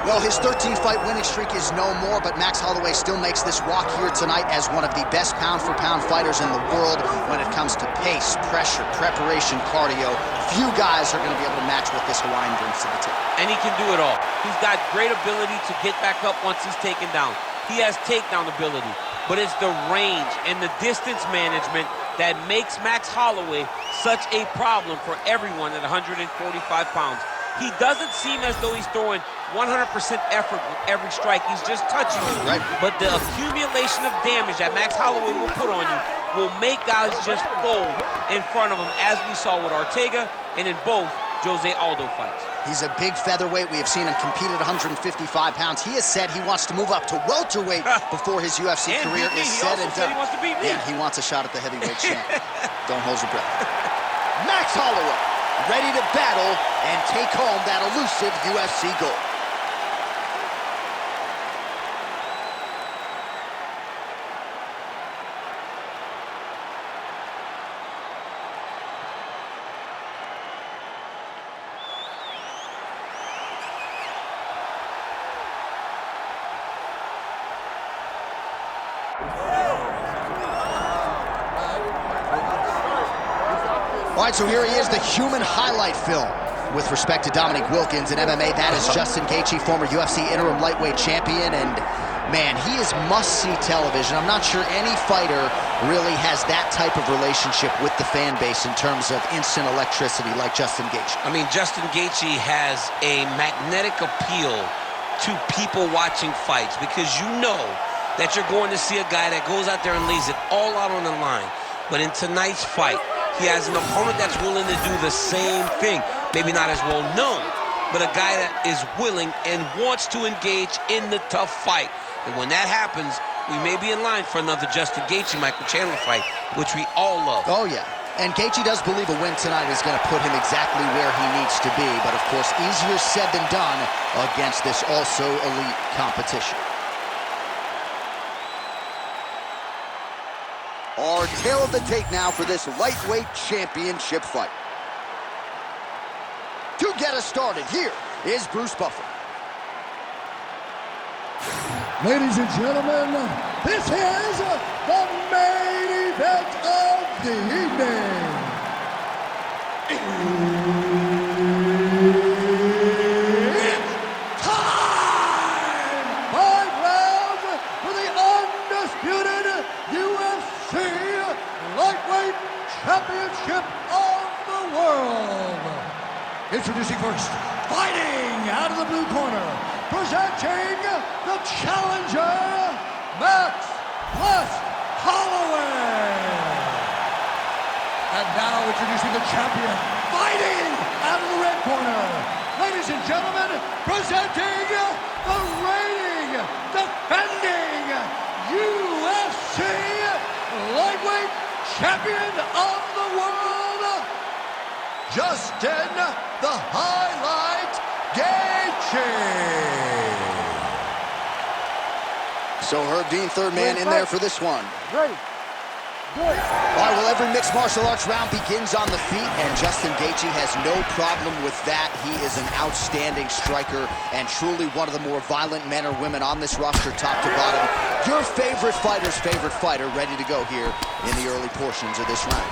Well, his 13-fight winning streak is no more, but Max Holloway still makes this walk here tonight as one of the best pound-for-pound fighters in the world when it comes to pace, pressure, preparation, cardio. Few guys are going to be able to match what this Hawaiian brings to the table. And he can do it all. He's got great ability to get back up once he's taken down. He has takedown ability, but it's the range and the distance management that makes Max Holloway such a problem for everyone at 145 pounds. He doesn't seem as though he's throwing 100% effort with every strike. He's just touching you. Right. But the accumulation of damage that Max Holloway will put on you will make guys just fold in front of him, as we saw with Ortega and in both Jose Aldo fights. He's a big featherweight. We have seen him compete at 155 pounds. He has said he wants to move up to welterweight before his UFC career is said and done. He wants to beat me. Yeah, he wants a shot at the heavyweight champ. Don't hold your breath. Max Holloway, ready to battle and take home that elusive UFC gold. All right, so here he is, the human highlight film. With respect to Dominic Wilkins in MMA, that is Justin Gaethje, former UFC interim lightweight champion, and man, he is must-see television. I'm not sure any fighter really has that type of relationship with the fan base in terms of instant electricity like Justin Gaethje. I mean, Justin Gaethje has a magnetic appeal to people watching fights because you know that you're going to see a guy that goes out there and lays it all out on the line. But in tonight's fight, he has an opponent that's willing to do the same thing. Maybe not as well known, but a guy that is willing and wants to engage in the tough fight. And when that happens, we may be in line for another Justin Gaethje, Michael Chandler fight, which we all love. Oh, yeah. And Gaethje does believe a win tonight is going to put him exactly where he needs to be. But, of course, easier said than done against this also elite competition. Our tale of the tape now for this lightweight championship fight. To get us started, here is Bruce Buffer. Ladies and gentlemen, this is the main event of the evening. It's time! 5 rounds for the undisputed UFC Lightweight Championship of the world. Introducing first, fighting out of the blue corner, presenting the challenger, Max Holloway. And now introducing the champion, fighting out of the red corner. Ladies and gentlemen, presenting the reigning, defending UFC Lightweight Champion of the world, Justin the Highlight Gaethje. So Herb Dean, third man in there for this one. Ready. Good. All right, well, every mixed martial arts round begins on the feet, and Justin Gaethje has no problem with that. He is an outstanding striker and truly one of the more violent men or women on this roster, top to bottom. Your favorite fighter's favorite fighter ready to go here in the early portions of this round.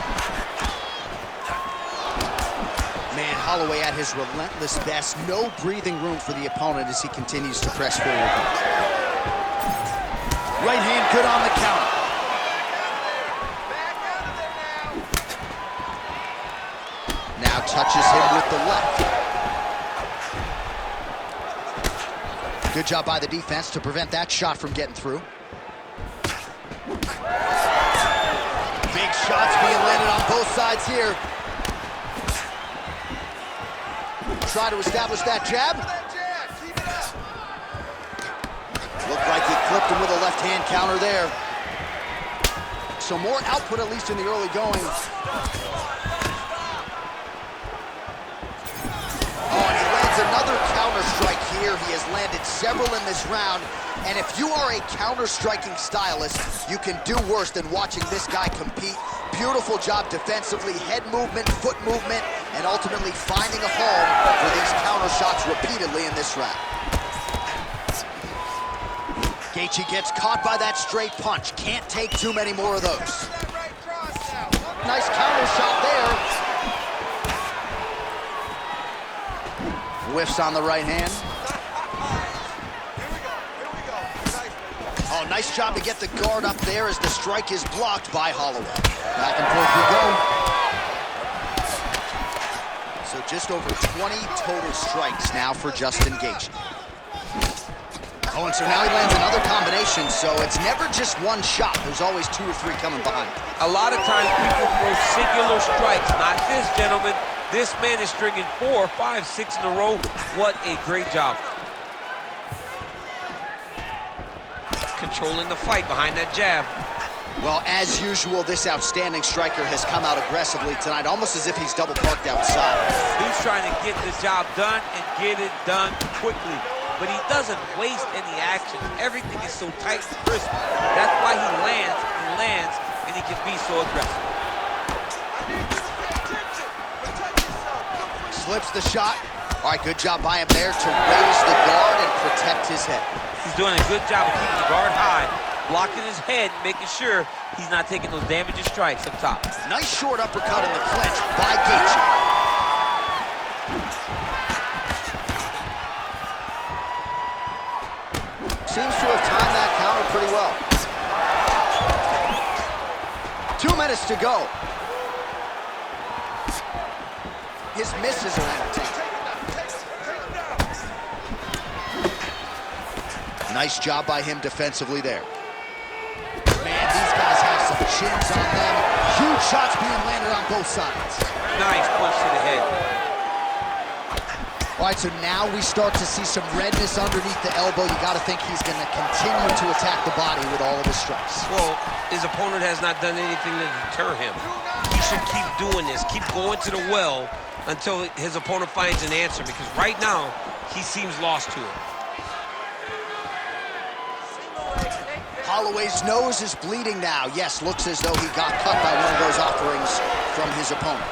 Man, Holloway at his relentless best. No breathing room for the opponent as he continues to press forward. Right hand good on the counter. Now touches him with the left. Good job by the defense to prevent that shot from getting through. Big shots being landed on both sides here. Try to establish that jab. Looked like he clipped him with a left hand counter there. So more output, at least in the early going. Another counter strike here. He has landed several in this round. And if you are a counter-striking stylist, you can do worse than watching this guy compete. Beautiful job defensively, head movement, foot movement, and ultimately finding a home for these counter shots repeatedly in this round. Gaethje gets caught by that straight punch. Can't take too many more of those. Nice counter shot there. Whiffs on the right hand. Oh, nice job to get the guard up there as the strike is blocked by Holloway. Back and forth we go. So just over 20 total strikes now for Justin Gaethje. Oh, and so now he lands another combination, so it's never just one shot. There's always 2 or 3 coming behind. A lot of times people throw singular strikes. Not this, gentlemen. This man is stringing 4, 5, 6 in a row. What a great job. Controlling the fight behind that jab. Well, as usual, this outstanding striker has come out aggressively tonight, almost as if he's double parked outside. He's trying to get the job done and get it done quickly. But he doesn't waste any action. Everything is so tight and crisp. That's why he lands, and he can be so aggressive. Slips the shot. All right, good job by him there to raise the guard and protect his head. He's doing a good job of keeping the guard high, blocking his head, making sure he's not taking those damaging strikes up top. Nice short uppercut in the clinch by Gaethje. Seems to have timed that counter pretty well. 2 minutes to go. His misses are entertaining. Nice job by him defensively there. Man, these guys have some chins on them. Huge shots being landed on both sides. Nice punch to the head. All right, so now we start to see some redness underneath the elbow. You got to think he's going to continue to attack the body with all of his strikes. Well, his opponent has not done anything to deter him. He should keep doing this, keep going to the well until his opponent finds an answer, because right now, he seems lost to it. Holloway's nose is bleeding now. Yes, looks as though he got cut by one of those offerings from his opponent.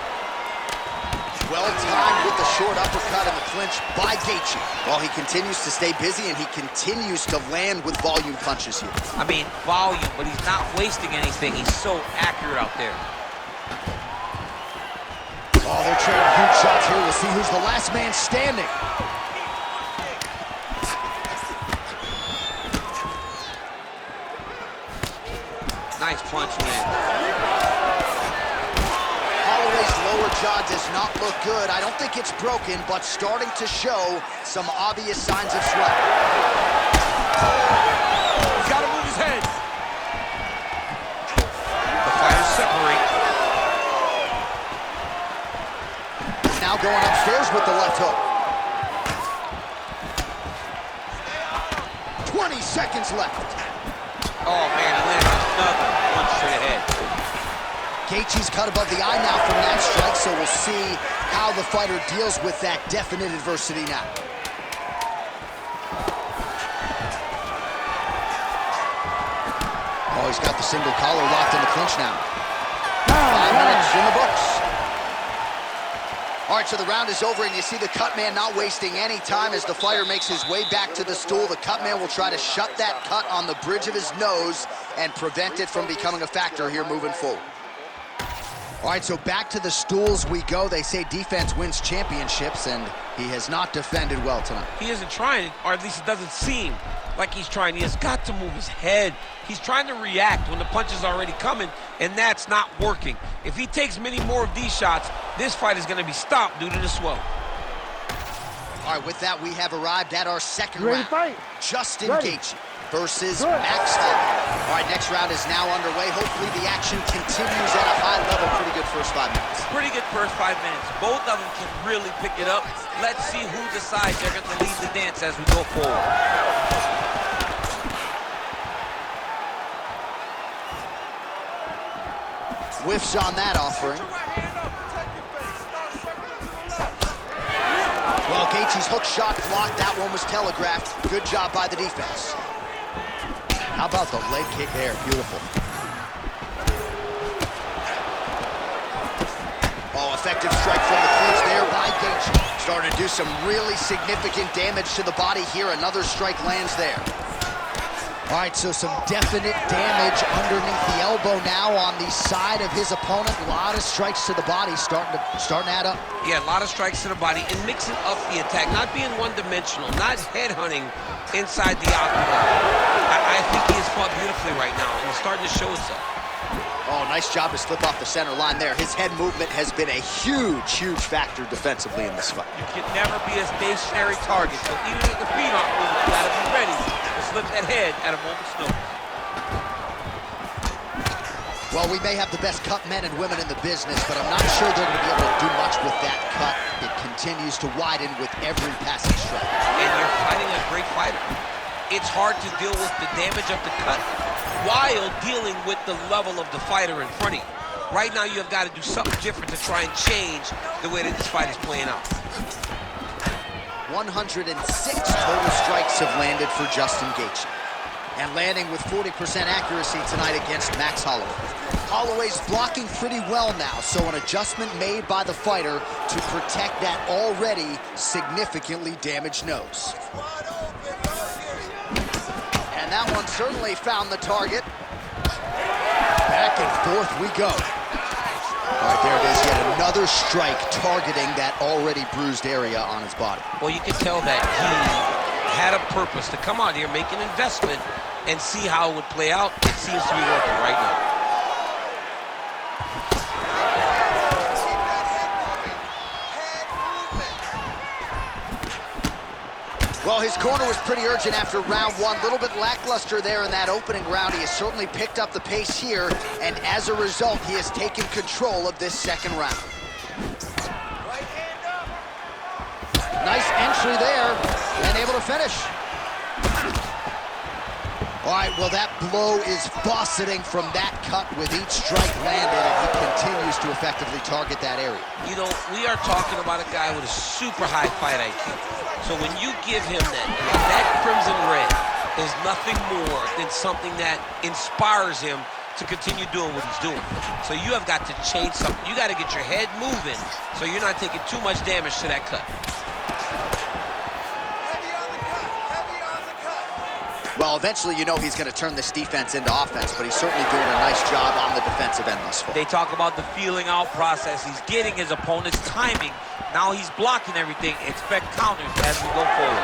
Well timed with the short uppercut in the clinch by Gaethje. Well, he continues to stay busy and he continues to land with volume punches here. I mean, volume, but he's not wasting anything. He's so accurate out there. Oh, they're trading huge shots here. We'll see who's the last man standing. Nice punch land. Holloway's lower jaw does not look good. I don't think it's broken, but starting to show some obvious signs of swelling. He's got to move his head. The fighters separate. Now going upstairs with the left hook. 20 seconds left. Oh, man, he landed another punch to the head. Gaethje's cut above the eye now from that strike, so we'll see how the fighter deals with that definite adversity now. Oh, he's got the single collar locked in the clinch now. 5 minutes in the books. All right, so the round is over, and you see the cut man not wasting any time as the fighter makes his way back to the stool. The cut man will try to shut that cut on the bridge of his nose and prevent it from becoming a factor here moving forward. All right, so back to the stools we go. They say defense wins championships, and he has not defended well tonight. He isn't trying, or at least it doesn't seem like he's trying. He has got to move his head. He's trying to react when the punch is already coming, and that's not working. If he takes many more of these shots, this fight is going to be stopped due to the swelling. All right, with that, we have arrived at our second round. Fight. Justin Gaethje versus Max Holloway. All right, next round is now underway. Hopefully the action continues at a high level. Pretty good first 5 minutes. Pretty good first 5 minutes. Both of them can really pick it up. Let's see who decides they're going to lead the dance as we go forward. Whiffs on that offering. Well, Gaethje's hook shot blocked. That one was telegraphed. Good job by the defense. How about the leg kick there? Beautiful. Oh, effective strike from the clinch there by Gaethje. Starting to do some really significant damage to the body here. Another strike lands there. All right, so some definite damage underneath the elbow now on the side of his opponent. A lot of strikes to the body starting to add up. Yeah, a lot of strikes to the body and mixing up the attack, not being one-dimensional, not headhunting inside the octagon. I think he has fought beautifully right now, and it's starting to show itself. Oh, nice job to slip off the center line there. His head movement has been a huge, huge factor defensively in this fight. You can never be a stationary target, so even if the feet aren't moving, you gotta be ready to slip that head at a moment's notice. Well, we may have the best cut men and women in the business, but I'm not sure they're going to be able to do much with that cut. It continues to widen with every passing strike. And you're fighting a great fighter. It's hard to deal with the damage of the cut while dealing with the level of the fighter in front of you. Right now, you have got to do something different to try and change the way that this fight is playing out. 106 total strikes have landed for Justin Gaethje, and landing with 40% accuracy tonight against Max Holloway. Holloway's blocking pretty well now, so an adjustment made by the fighter to protect that already significantly damaged nose. And that one certainly found the target. Back and forth we go. All right, there it is, yet another strike targeting that already bruised area on his body. Well, you can tell that he had a purpose to come out here, make an investment, and see how it would play out. It seems to be working right now. Well, his corner was pretty urgent after round one. A little bit lackluster there in that opening round. He has certainly picked up the pace here, and as a result, he has taken control of this second round. Nice entry there, and able to finish. All right, well, that blow is fauceting from that cut with each strike landed, and he continues to effectively target that area. You know, we are talking about a guy with a super high fight IQ. So when you give him that crimson red is nothing more than something that inspires him to continue doing what he's doing. So you have got to change something. You got to get your head moving so you're not taking too much damage to that cut. Well, eventually you know he's going to turn this defense into offense, but he's certainly doing a nice job on the defensive end thus far. They talk about the feeling out process. He's getting his opponent's timing. Now he's blocking everything. Expect counters as we go forward.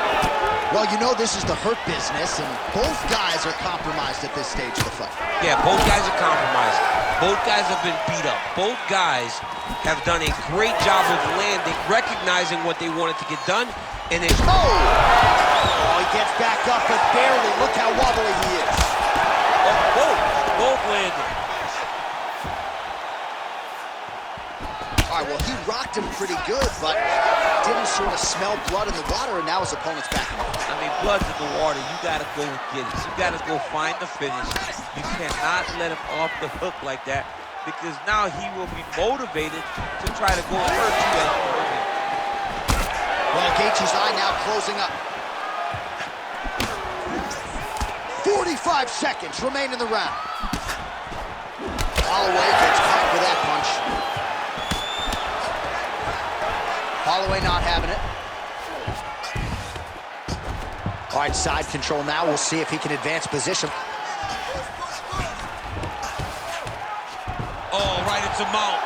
Well, you know this is the hurt business, and both guys are compromised at this stage of the fight. Yeah, both guys are compromised. Both guys have been beat up. Both guys have done a great job of landing, recognizing what they wanted to get done, and then... Oh, he gets back up, but barely. Look how wobbly he is. Both landed. All right, well, he rocked him pretty good, but didn't sort of smell blood in the water, and now his opponent's back him up. I mean, blood's in the water. You got to go get it. You got to go find the finish. You cannot let him off the hook like that, because now he will be motivated to try to go and hurt you. Well, Gaethje's eye now closing up. 45 seconds remain in the round. Holloway gets caught with that punch. Holloway not having it. All right, side control now. We'll see if he can advance position. Oh, right into mount.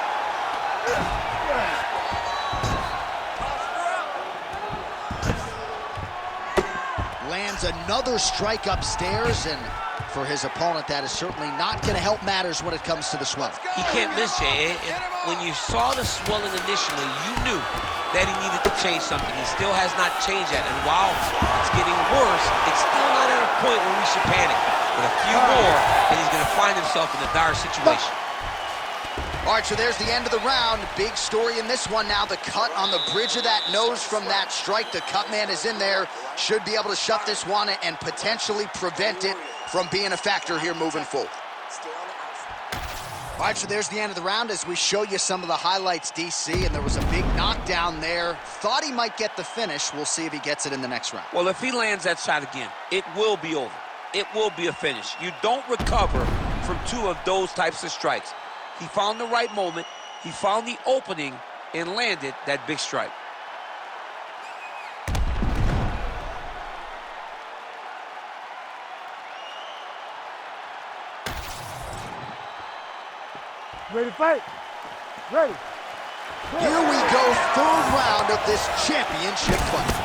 Lands another strike upstairs, and for his opponent, that is certainly not going to help matters when it comes to the swelling. He can't miss, Jay. When you saw the swelling initially, you knew that he needed to change something. He still has not changed that, and while it's getting worse, it's still not at a point where we should panic. But a few more, and he's going to find himself in a dire situation. All right, so there's the end of the round. Big story in this one now. The cut on the bridge of that nose from that strike. The cut man is in there. Should be able to shut this one and potentially prevent it from being a factor here moving forward. All right, so there's the end of the round as we show you some of the highlights, DC, and there was a big knockdown there. Thought he might get the finish. We'll see if he gets it in the next round. Well, if he lands that shot again, it will be over. It will be a finish. You don't recover from two of those types of strikes. He found the right moment, he found the opening, and landed that big strike. Ready to fight? Ready. Here we go, third round of this championship fight.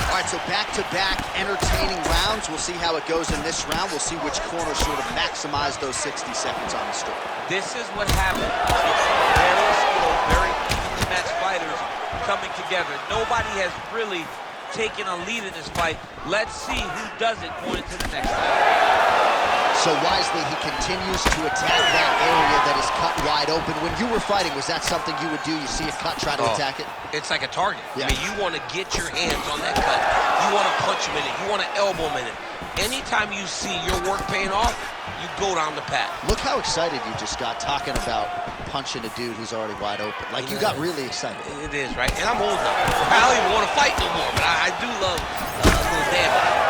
All right, so back-to-back entertaining rounds. We'll see how it goes in this round. We'll see which corner sort of maximize those 60 seconds on the street. This is what happened. Very skilled, very evenly matched fighters coming together. Nobody has really taken a lead in this fight. Let's see who does it going into the next round. So wisely, he continues to attack that area that is cut wide open. When you were fighting, was that something you would do? You see a cut, try to attack it? It's like a target. Yeah. I mean, you want to get your hands on that cut. You want to punch him in it. You want to elbow him in it. Anytime you see your work paying off, you go down the path. Look how excited you just got talking about punching a dude who's already wide open. Like, you got really excited. It is, right? And I'm old now. I don't even want to fight no more, but I do love a little damage.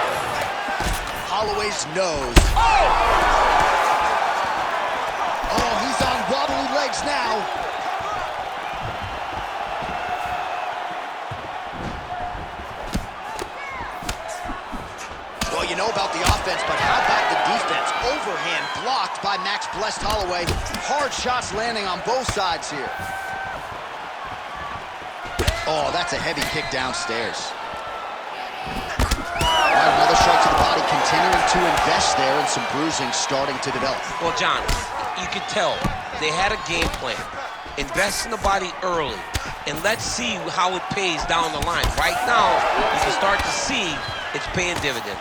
Holloway's nose. Oh, he's on wobbly legs now. Well, you know about the offense, but how about the defense? Overhand blocked by Max Blessed Holloway. Hard shots landing on both sides here. Oh, that's a heavy kick downstairs. All right, another strike to the body, continuing to invest there, and some bruising starting to develop. Well, John, you can tell they had a game plan. Invest in the body early, and let's see how it pays down the line. Right now, you can start to see it's paying dividends.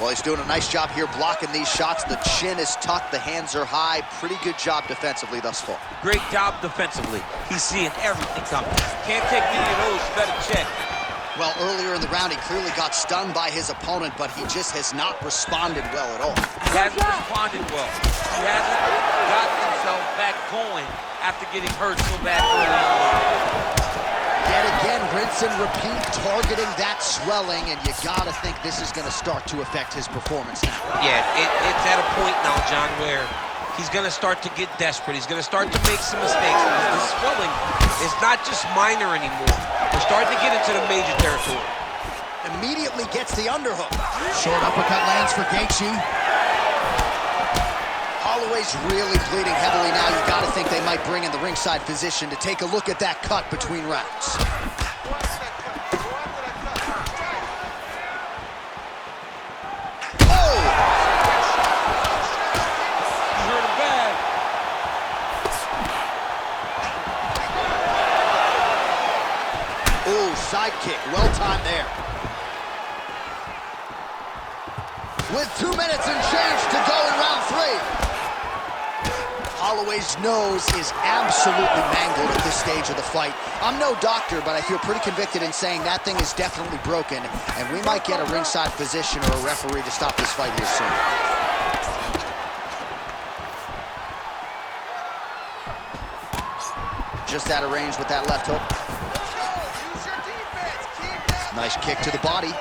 Well, he's doing a nice job here blocking these shots. The chin is tucked, the hands are high. Pretty good job defensively thus far. Great job defensively. He's seeing everything coming. Can't take any of those, you better check. Well, earlier in the round, he clearly got stunned by his opponent, but he just has not responded well at all. He hasn't responded well. He hasn't gotten himself back going after getting hurt so bad early on. Yet again, rinse and repeat, targeting that swelling, and you gotta think this is gonna start to affect his performance now. Yeah, it's at a point now, John, where he's gonna start to get desperate. He's gonna start to make some mistakes. The swelling is not just minor anymore. We're starting to get into the major territory. Immediately gets the underhook. Short uppercut lands for Gaethje. Holloway's really bleeding heavily now. You gotta think they might bring in the ringside physician to take a look at that cut between rounds. Oh! He hurt him bad. Ooh, side kick, well timed there. With 2 minutes and change to go in round 3. Holloway's nose is absolutely mangled at this stage of the fight. I'm no doctor, but I feel pretty convicted in saying that thing is definitely broken, and we might get a ringside physician or a referee to stop this fight here soon. Just out of range with that left hook. Nice kick to the body.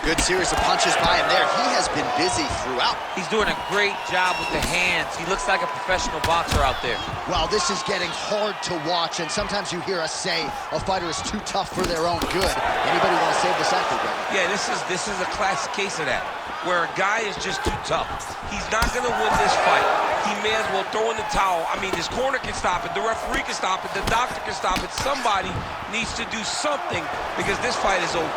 Good series of punches by him there. He has been busy throughout. He's doing a great job with the hands. He looks like a professional boxer out there. Wow, this is getting hard to watch, and sometimes you hear us say a fighter is too tough for their own good. Anybody want to save this athlete right now? Yeah, this is a classic case of that, where a guy is just too tough. He's not going to win this fight. He may as well throw in the towel. I mean, his corner can stop it, the referee can stop it, the doctor can stop it. Somebody needs to do something because this fight is over.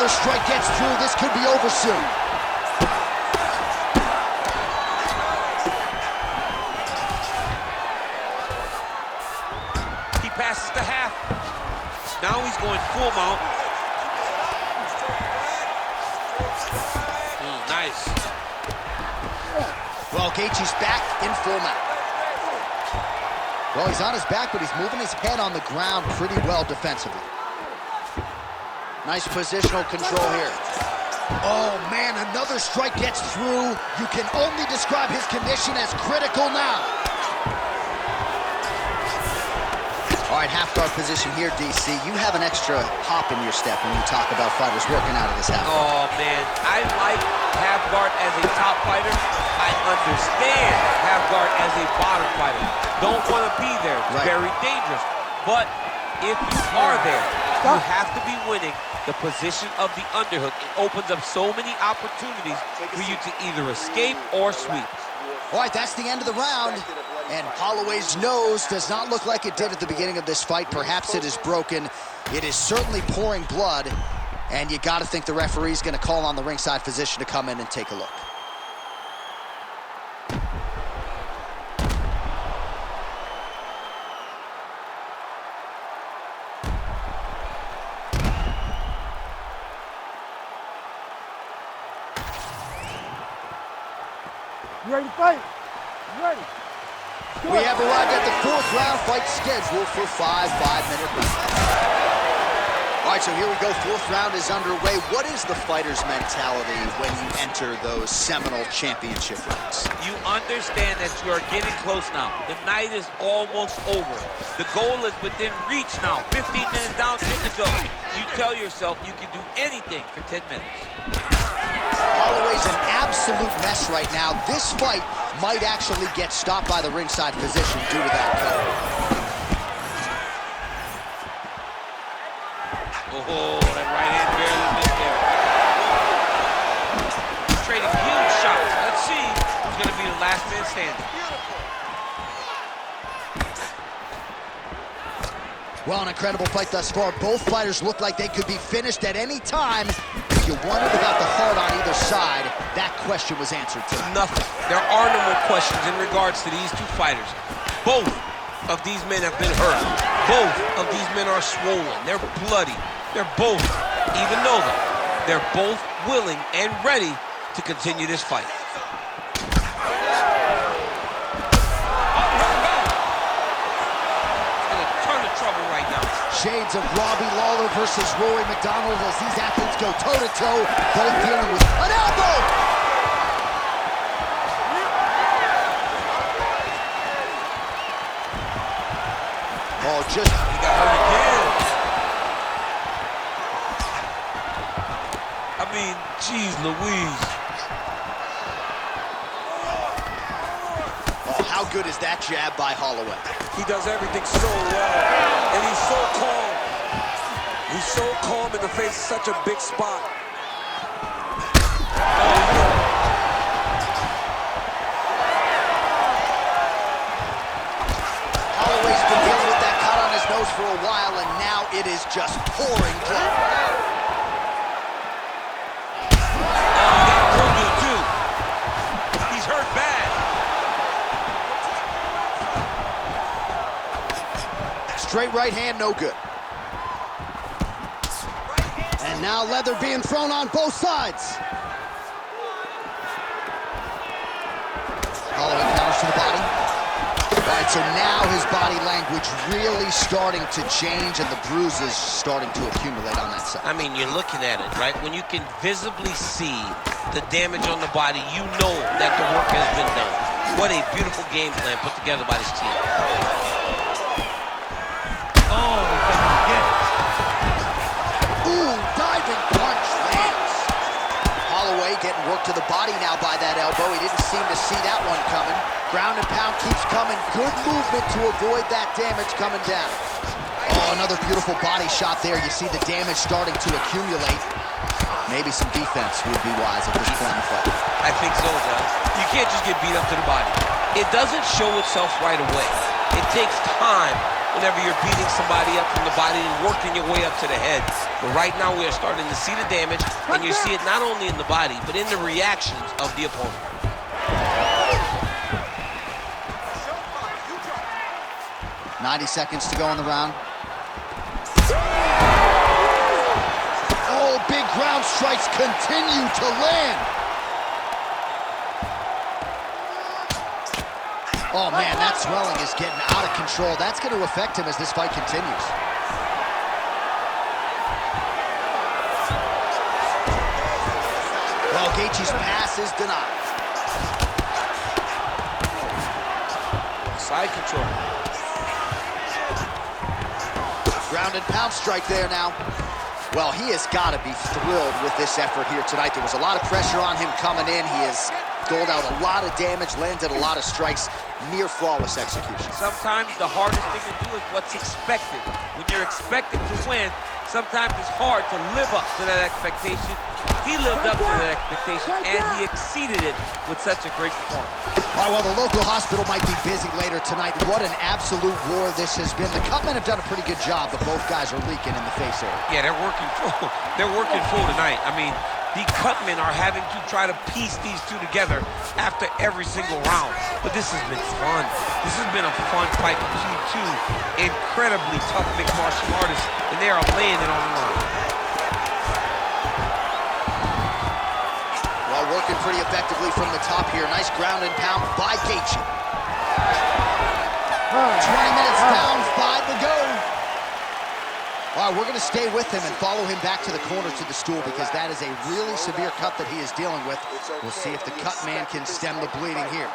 Strike gets through. This could be over soon. He passes the half. Now he's going full mount. Nice. Well, Gaethje's back in full mount. Well, he's on his back, but he's moving his head on the ground pretty well defensively. Nice positional control here. Oh, man, another strike gets through. You can only describe his condition as critical now. All right, half guard position here, DC. You have an extra hop in your step when you talk about fighters working out of this half guard. Oh, man, I like half guard as a top fighter I understand half guard as a bottom fighter. Don't want to be there. It's very dangerous. But if you are there, you have to be winning the position of the underhook. It opens up so many opportunities for you to either escape or sweep. All right, that's the end of the round. And Holloway's nose does not look like it did at the beginning of this fight. Perhaps it is broken. It is certainly pouring blood. And you got to think the referee's going to call on the ringside physician to come in and take a look. You ready to fight? You ready? We have arrived at the fourth round, fight scheduled for 5 5-minute rounds. All right, so here we go. Fourth round is underway. What is the fighter's mentality when you enter those seminal championship rounds? You understand that you are getting close now. The night is almost over. The goal is within reach now. 15 minutes down, 10 to go. You tell yourself you can do anything for 10 minutes. Holloway's an absolute mess right now. This fight might actually get stopped by the ringside physician due to that code. Oh, that right hand barely missed there. He's trading huge shots. Let's see who's going to be the last man standing. Well, an incredible fight thus far. Both fighters look like they could be finished at any time. If you wondered about the heart on either side, that question was answered tonight. Nothing. There are no more questions in regards to these two fighters. Both of these men have been hurt. Both of these men are swollen. They're bloody. They're both, even though they're both willing and ready to continue this fight. Shades of Robbie Lawler versus Rory McDonald as these athletes go toe-to-toe, both dealing with an elbow! Oh, just... He got hurt again. I mean, geez Louise. Oh, how good is that jab by Holloway? He does everything so well, and he's so calm. He's so calm in the face of such a big spot. Holloway's been dealing with that cut on his nose for a while, and now it is just pouring blood. He's hurt bad. Straight right hand, no good. And now leather being thrown on both sides. Holloway counters to the body. All right, so now his body language really starting to change and the bruises starting to accumulate on that side. I mean, you're looking at it, right? When you can visibly see the damage on the body, you know that the work has been done. What a beautiful game plan put together by this team. Getting worked to the body now by that elbow. He didn't seem to see that one coming. Ground and pound keeps coming. Good movement to avoid that damage coming down. Oh, another beautiful body shot there. You see the damage starting to accumulate. Maybe some defense would be wise at this point in the fight. I think so, John. You can't just get beat up to the body. It doesn't show itself right away. It takes time whenever you're beating somebody up from the body and working your way up to the head. But right now we are starting to see the damage, and you see it not only in the body, but in the reactions of the opponent. "90 seconds to go in the round. Oh, big ground strikes continue to land. Oh man, that swelling is getting out of control. That's going to affect him as this fight continues. Well, Gaethje's pass is denied. Side control. Ground and pound strike there now. Well, he has got to be thrilled with this effort here tonight. There was a lot of pressure on him coming in. He has doled out a lot of damage, landed a lot of strikes, near flawless execution. Sometimes the hardest thing to do is what's expected. When you're expected to win, sometimes it's hard to live up to that expectation. He lived up to that expectation, and he exceeded it with such a great performance. All right, well, the local hospital might be busy later tonight. What an absolute war this has been. The Cutmen have done a pretty good job, but both guys are leaking in the face area. Yeah, they're working full. They're working full tonight. I mean, the Cutmen are having to try to piece these two together after every single round. But this has been fun. This has been a fun fight between two incredibly tough mixed martial artists, and they are laying it on the line. Well, working pretty effectively from the top here. Nice ground and pound by Gaethje. 20 minutes down, 5 to go. All right, we're going to stay with him and follow him back to the corner to the stool because that is a really severe cut that he is dealing with. We'll see if the cut man can stem the bleeding here.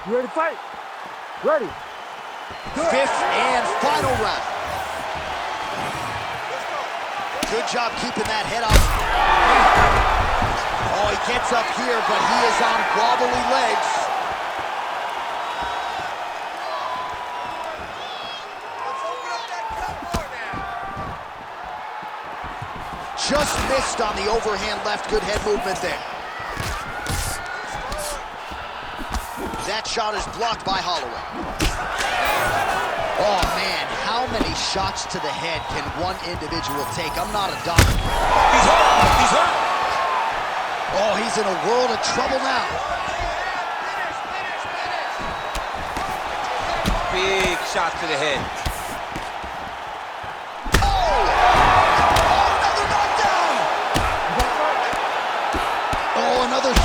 You ready to fight? Ready. Fifth and final round. Good job keeping that head up. Oh, he gets up here, but he is on wobbly legs. Just missed on the overhand left. Good head movement there. That shot is blocked by Holloway. Oh, man, how many shots to the head can one individual take? I'm not a doctor. He's hurt. He's hurt. Oh, he's in a world of trouble now. Big shot to the head. Oh! Oh, another knockdown! Oh, another...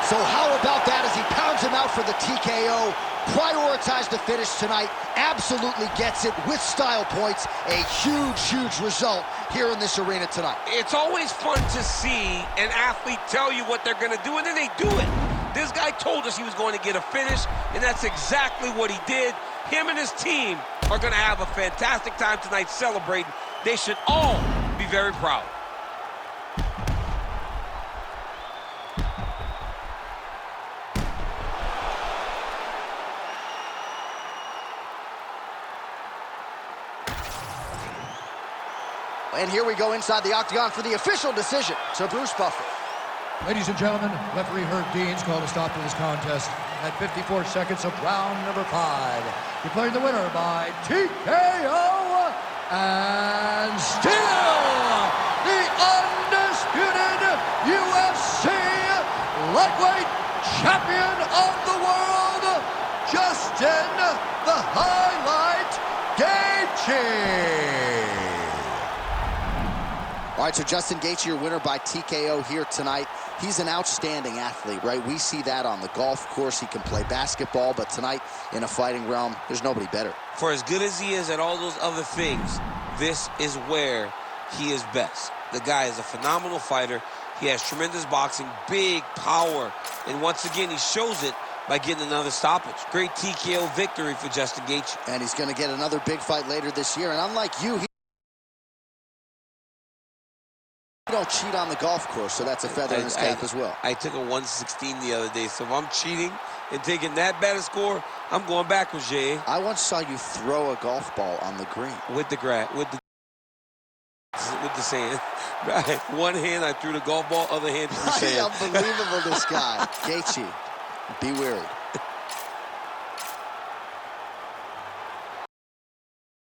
So how about that as he pounds him out for the TKO? Prioritized the finish tonight. Absolutely gets it with style points. A huge, huge result here in this arena tonight. It's always fun to see an athlete tell you what they're going to do, and then they do it. This guy told us he was going to get a finish, and that's exactly what he did. Him and his team are going to have a fantastic time tonight celebrating. They should all be very proud. And here we go inside the octagon for the official decision to Bruce Buffer. Ladies and gentlemen, referee Herb Dean's called a stop to this contest at 54 seconds of round number 5. Declaring the winner by TKO and still the undisputed UFC lightweight champion of the world, Justin the Highlight Gaethje. All right, so Justin Gaethje, your winner by TKO here tonight. He's an outstanding athlete, right? We see that on the golf course. He can play basketball, but tonight in a fighting realm, there's nobody better. For as good as he is at all those other things, this is where he is best. The guy is a phenomenal fighter. He has tremendous boxing, big power, and once again, he shows it by getting another stoppage. Great TKO victory for Justin Gaethje. And he's going to get another big fight later this year, and unlike you, he don't cheat on the golf course, so that's a feather in his cap as well. I took a 116 the other day, so if I'm cheating and taking that bad a score, I'm going backwards, Jay. I once saw you throw a golf ball on the green. With the sand. Right. One hand I threw the golf ball, other hand threw the sand. Unbelievable, this guy. Gaethje, be wary.